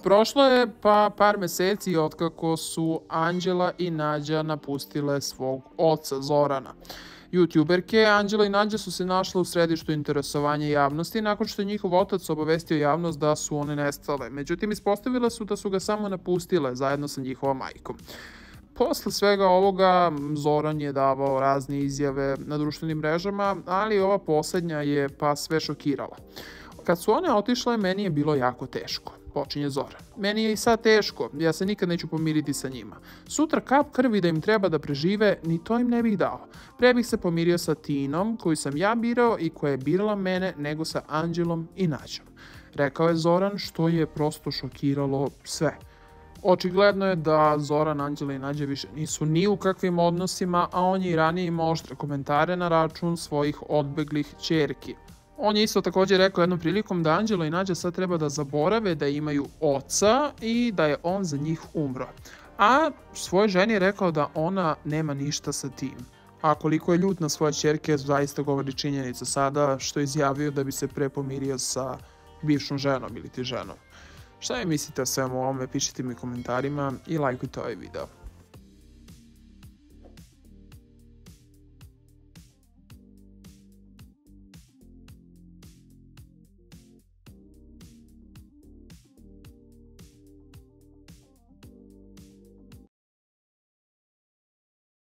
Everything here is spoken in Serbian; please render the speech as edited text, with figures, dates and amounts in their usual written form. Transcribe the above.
Prošlo je par meseci otkako su Anđela i Nađa napustile svog oca Zorana. Youtuberke Anđela i Nađa su se našle u središtu interesovanja javnosti nakon što je njihov otac obavestio javnost da su one nestale. Međutim, ispostavile su da su ga samo napustile zajedno sa njihovom majkom. Posle svega ovoga, Zoran je davao razne izjave na društvenim mrežama, ali ova poslednja je pa sve šokirala. Kad su one otišle, meni je bilo jako teško, počinje Zoran. Meni je i sad teško, ja se nikad neću pomiriti sa njima. Sutra kap krvi da im treba da prežive, ni to im ne bih dao. Pre bih se pomirio sa Tinom, koju sam ja birao i koja je birala mene, nego sa Anđelom i Nađom. Rekao je Zoran, što je prosto šokiralo sve. Očigledno je da Zoran, Anđela i Nađa više nisu ni u kakvim odnosima, a on je i ranije imao oštre komentare na račun svojih odbeglih ćerki. On je isto također rekao jednom prilikom da Anđela i Nađa sad treba da zaborave da imaju oca i da je on za njih umro. A svojoj ženi je rekao da ona nema ništa sa tim. A koliko je ljut na svoje ćerke, zaista govori činjenica sada što je izjavio da bi se pre pomirio sa bivšom ženom ili ti ženom. Šta vi mislite o svemu ovome, pišite mi u komentarima i lajkujte ovaj video.